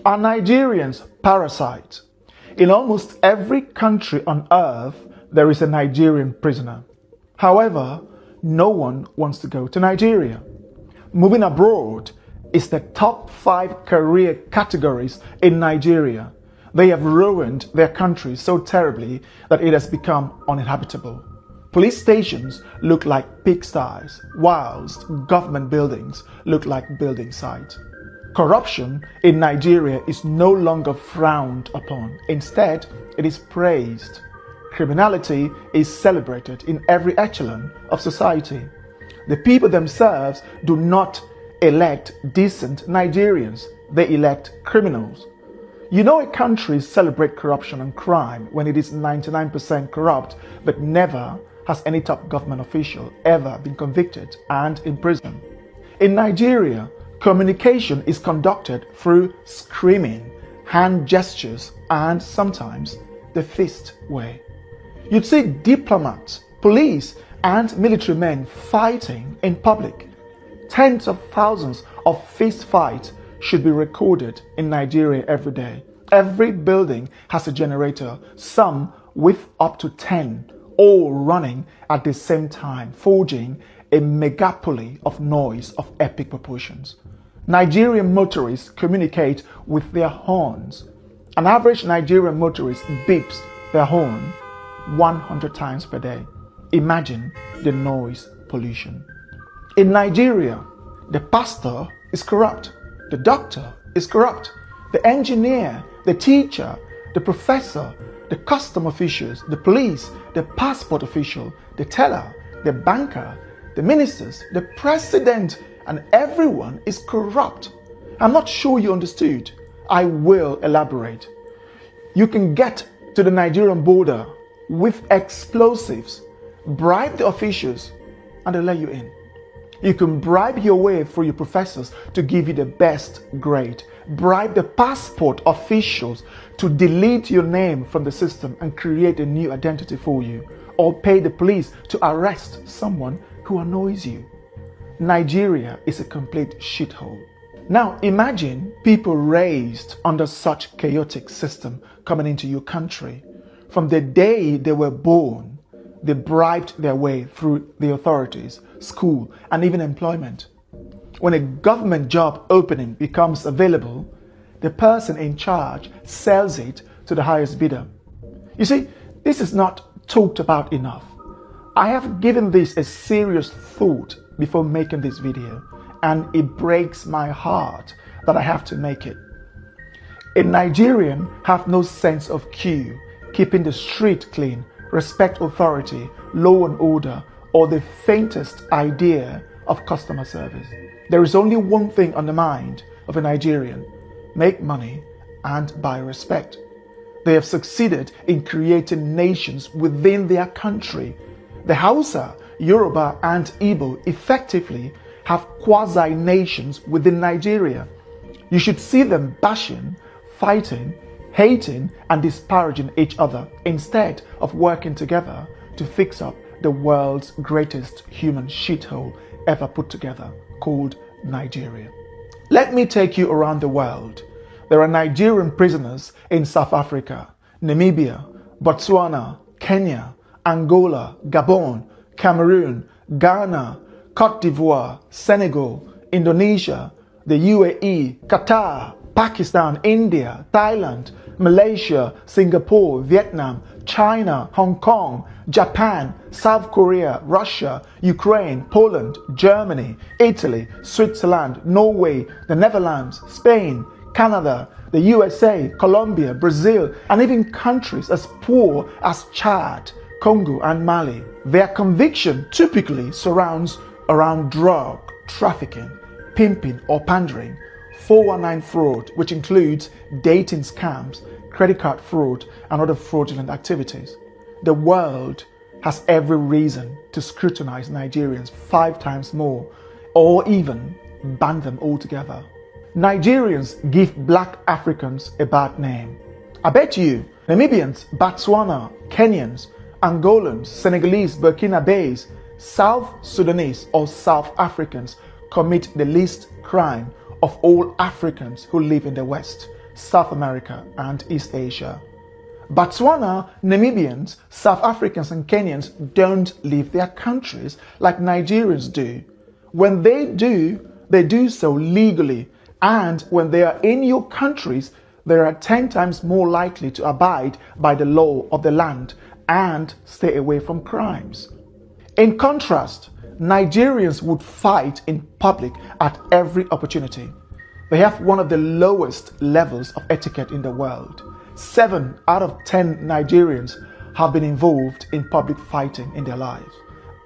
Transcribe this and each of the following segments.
Are Nigerians parasites? In almost every country on earth, there is a Nigerian prisoner. However, no one wants to go to Nigeria. Moving abroad is the top 5 career categories in Nigeria. They have ruined their country so terribly that it has become uninhabitable. Police stations look like pigsties, whilst government buildings look like building sites. Corruption in Nigeria is no longer frowned upon. Instead, it is praised. Criminality is celebrated in every echelon of society. The people themselves do not elect decent Nigerians, they elect criminals. You know, a country celebrates corruption and crime when it is 99% corrupt, but never has any top government official ever been convicted and imprisoned. In Nigeria, communication is conducted through screaming, hand gestures, and sometimes the fist way. You'd see diplomats, police, and military men fighting in public. Tens of thousands of fist fights should be recorded in Nigeria every day. Every building has a generator, some with up to 10, all running at the same time, forging a megapoly of noise of epic proportions. Nigerian motorists communicate with their horns. An average Nigerian motorist beeps their horn 100 times per day. Imagine the noise pollution. In Nigeria, the pastor is corrupt, the doctor is corrupt, the engineer, the teacher, the professor, the custom officials, the police, the passport official, the teller, the banker, the ministers, the president, and everyone is corrupt. I'm not sure you understood. I will elaborate. You can get to the Nigerian border with explosives, bribe the officials, and they'll let you in. You can bribe your way through your professors to give you the best grade. Bribe the passport officials to delete your name from the system and create a new identity for you. Or pay the police to arrest someone who annoys you. Nigeria is a complete shithole. Now imagine people raised under such chaotic system coming into your country. From the day they were born, they bribed their way through the authorities, school, and even employment. When a government job opening becomes available, the person in charge sells it to the highest bidder. You see, this is not talked about enough. I have given this a serious thought before making this video, and it breaks my heart that I have to make it. A Nigerian have no sense of queue, keeping the street clean, respect authority, law and order, or the faintest idea of customer service. There is only one thing on the mind of a Nigerian: make money and buy respect. They have succeeded in creating nations within their country. The Hausa, Yoruba, and Igbo effectively have quasi-nations within Nigeria. You should see them bashing, fighting, hating, and disparaging each other instead of working together to fix up the world's greatest human shithole ever put together, called Nigeria. Let me take you around the world. There are Nigerian prisoners in South Africa, Namibia, Botswana, Kenya, Angola, Gabon, Cameroon, Ghana, Cote d'Ivoire, Senegal, Indonesia, the UAE, Qatar, Pakistan, India, Thailand, Malaysia, Singapore, Vietnam, China, Hong Kong, Japan, South Korea, Russia, Ukraine, Poland, Germany, Italy, Switzerland, Norway, the Netherlands, Spain, Canada, the USA, Colombia, Brazil, and even countries as poor as Chad, Congo, and Mali. Their conviction typically surrounds around drug trafficking, pimping or pandering, 419 fraud, which includes dating scams, credit card fraud, and other fraudulent activities. The world has every reason to scrutinize Nigerians 5 times more, or even ban them altogether. Nigerians give black Africans a bad name. I bet you Namibians, Botswana, Kenyans, Angolans, Senegalese, Burkinabes, South Sudanese, or South Africans commit the least crime of all Africans who live in the West, South America, and East Asia. Botswana, Namibians, South Africans, and Kenyans don't leave their countries like Nigerians do. When they do so legally, and when they are in your countries, they are 10 times more likely to abide by the law of the land and stay away from crimes. In contrast, Nigerians would fight in public at every opportunity. They have one of the lowest levels of etiquette in the world. 7 out of 10 Nigerians have been involved in public fighting in their lives,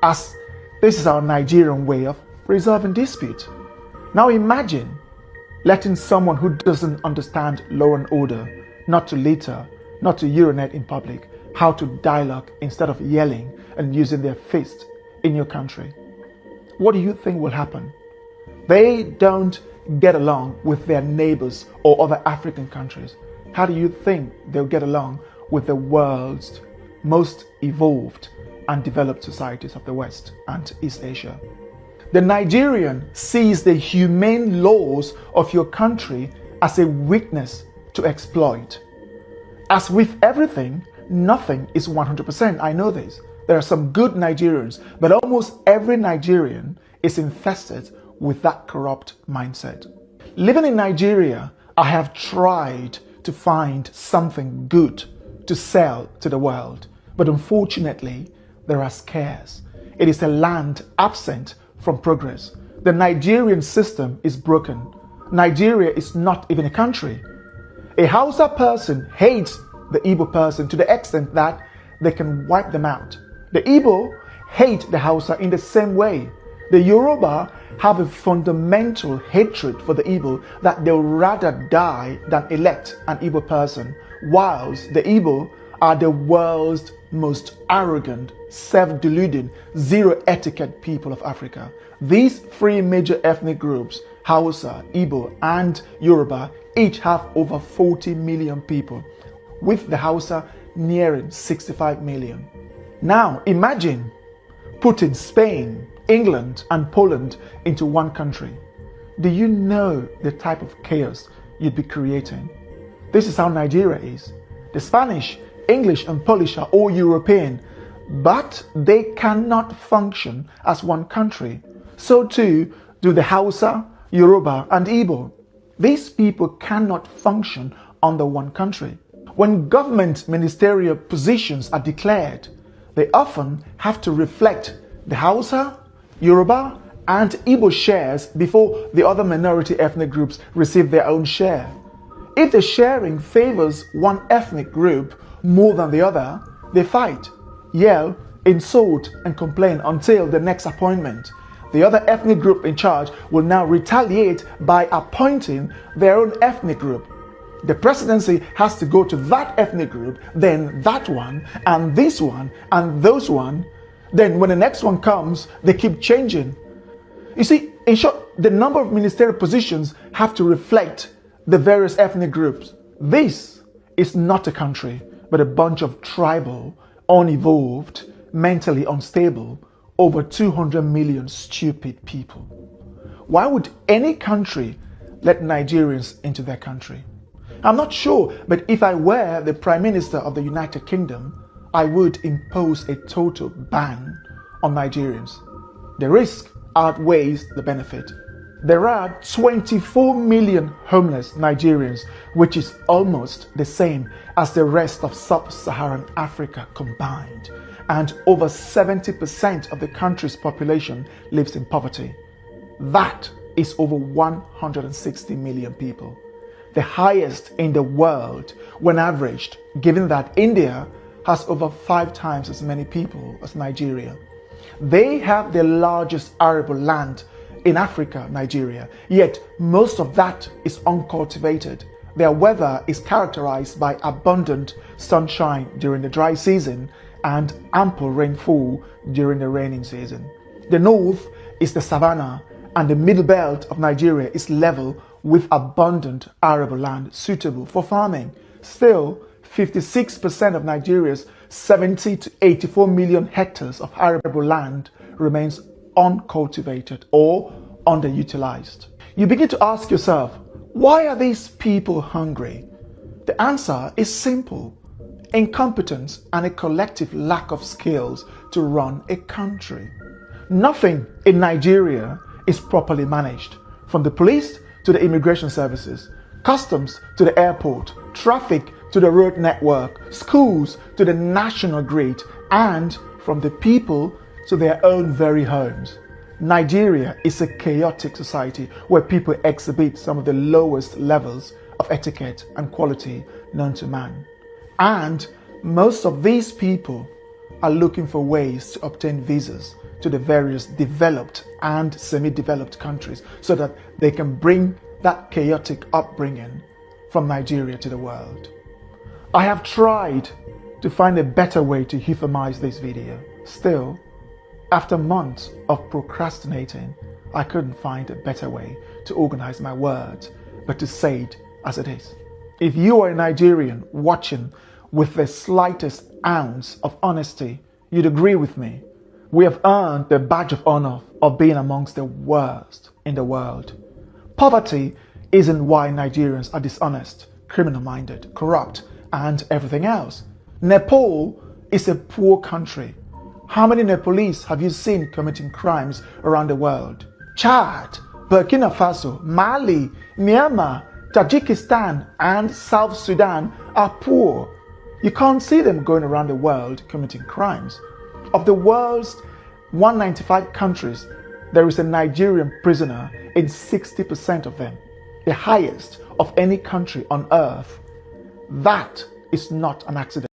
as this is our Nigerian way of resolving dispute. Now imagine letting someone who doesn't understand law and order, not to litter, not to urinate in public, how to dialogue instead of yelling and using their fists in your country. What do you think will happen? They don't get along with their neighbors or other African countries. How do you think they'll get along with the world's most evolved and developed societies of the West and East Asia? The Nigerian sees the humane laws of your country as a weakness to exploit. As with everything, nothing is 100%. I know this. There are some good Nigerians, but almost every Nigerian is infested with that corrupt mindset. Living in Nigeria, I have tried to find something good to sell to the world, but unfortunately, there are scarce. It is a land absent from progress. The Nigerian system is broken. Nigeria is not even a country. A Hausa person hates the Igbo person to the extent that they can wipe them out. The Igbo hate the Hausa in the same way. The Yoruba have a fundamental hatred for the Igbo that they'll rather die than elect an Igbo person, whilst the Igbo are the world's most arrogant, self-deluding, zero-etiquette people of Africa. These 3 major ethnic groups, Hausa, Igbo, and Yoruba, each have over 40 million people, with the Hausa nearing 65 million. Now imagine putting Spain, England, and Poland into one country. Do you know the type of chaos you'd be creating? This is how Nigeria is. The Spanish, English, and Polish are all European, but they cannot function as one country. So too do the Hausa, Yoruba, and Igbo. These people cannot function under one country. When government ministerial positions are declared, they often have to reflect the Hausa, Yoruba, and Igbo shares before the other minority ethnic groups receive their own share. If the sharing favors one ethnic group more than the other, they fight, yell, insult, and complain until the next appointment. The other ethnic group in charge will now retaliate by appointing their own ethnic group. The presidency has to go to that ethnic group, then that one, and this one, and those one. Then when the next one comes, they keep changing. You see, in short, the number of ministerial positions have to reflect the various ethnic groups. This is not a country, but a bunch of tribal, unevolved, mentally unstable, over 200 million stupid people. Why would any country let Nigerians into their country? I'm not sure, but if I were the Prime Minister of the United Kingdom, I would impose a total ban on Nigerians. The risk outweighs the benefit. There are 24 million homeless Nigerians, which is almost the same as the rest of sub-Saharan Africa combined, and over 70% of the country's population lives in poverty. That is over 160 million people, the highest in the world when averaged, given that India has over 5 times as many people as Nigeria. They have the largest arable land in Africa, Nigeria, yet most of that is uncultivated. Their weather is characterized by abundant sunshine during the dry season and ample rainfall during the raining season. The north is the savanna, and the middle belt of Nigeria is level with abundant arable land suitable for farming. Still, 56% of Nigeria's 70 to 84 million hectares of arable land remains uncultivated or underutilized. You begin to ask yourself, why are these people hungry? The answer is simple: incompetence and a collective lack of skills to run a country. Nothing in Nigeria is properly managed, from the police to the immigration services, customs to the airport, traffic to the road network, schools to the national grid, and from the people to their own very homes. Nigeria is a chaotic society where people exhibit some of the lowest levels of etiquette and quality known to man. And most of these people are looking for ways to obtain visas to the various developed and semi-developed countries so that they can bring that chaotic upbringing from Nigeria to the world. I have tried to find a better way to euphemize this video. Still, after months of procrastinating, I couldn't find a better way to organize my words, but to say it as it is. If you are a Nigerian watching with the slightest ounce of honesty, you'd agree with me. We have earned the badge of honor of being amongst the worst in the world. Poverty isn't why Nigerians are dishonest, criminal-minded, corrupt, and everything else. Nepal is a poor country. How many Nepalese have you seen committing crimes around the world? Chad, Burkina Faso, Mali, Myanmar, Tajikistan, and South Sudan are poor. You can't see them going around the world committing crimes. Of the world's 195 countries, there is a Nigerian prisoner in 60% of them, the highest of any country on earth. That is not an accident.